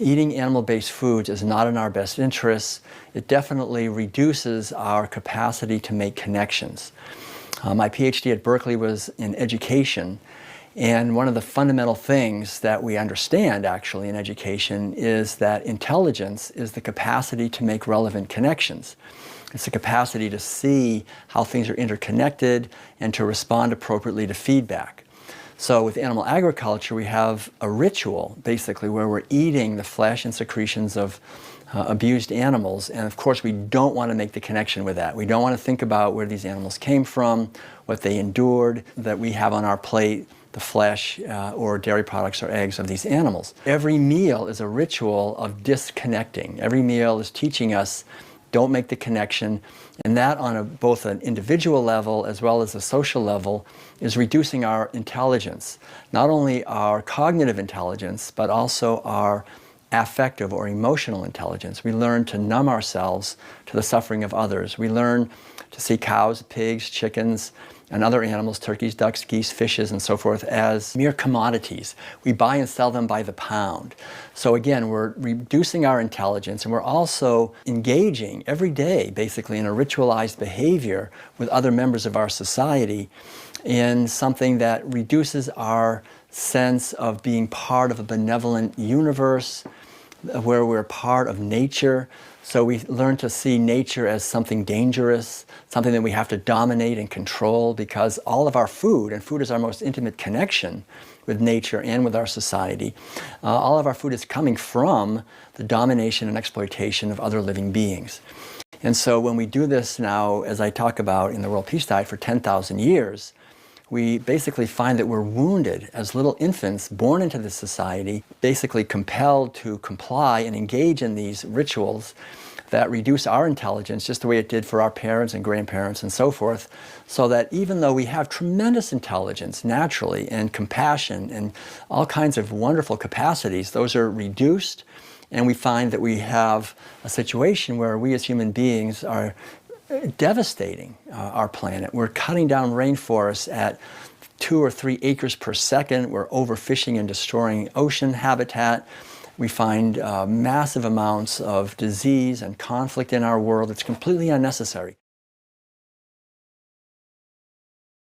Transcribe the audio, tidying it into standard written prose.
Eating animal-based foods is not in our best interests. It definitely reduces our capacity to make connections. My PhD at Berkeley was in education, and one of the fundamental things that we understand actually in education is that intelligence is the capacity to make relevant connections. It's the capacity to see how things are interconnected and to respond appropriately to feedback. So with animal agriculture, we have a ritual, basically, where we're eating the flesh and secretions of abused animals, and of course we don't want to make the connection with that. We don't want to think about where these animals came from, what they endured, that we have on our plate the flesh or dairy products or eggs of these animals. Every meal is a ritual of disconnecting. Every meal is teaching us don't make the connection, and that on both an individual level as well as a social level is reducing our intelligence, not only our cognitive intelligence but also our affective or emotional intelligence. We learn to numb ourselves to the suffering of others. We learn to see cows, pigs, chickens, and other animals, turkeys, ducks, geese, fishes, and so forth, as mere commodities. We buy and sell them by the pound. So again, we're reducing our intelligence, and we're also engaging every day, basically, in a ritualized behavior with other members of our society in something that reduces our sense of being part of a benevolent universe, where we're part of nature. So we learn to see nature as something dangerous, something that we have to dominate and control, because all of our food, and food is our most intimate connection with nature and with our society, all of our food is coming from the domination and exploitation of other living beings. And so when we do this now, as I talk about in the World Peace Diet for 10,000 years, we basically find that we're wounded as little infants born into this society, basically compelled to comply and engage in these rituals that reduce our intelligence just the way it did for our parents and grandparents and so forth, so that even though we have tremendous intelligence naturally and compassion and all kinds of wonderful capacities, those are reduced, and we find that we have a situation where we as human beings are devastating our planet. We're cutting down rainforests at 2 or 3 acres per second. We're overfishing and destroying ocean habitat. We find massive amounts of disease and conflict in our world. It's completely unnecessary.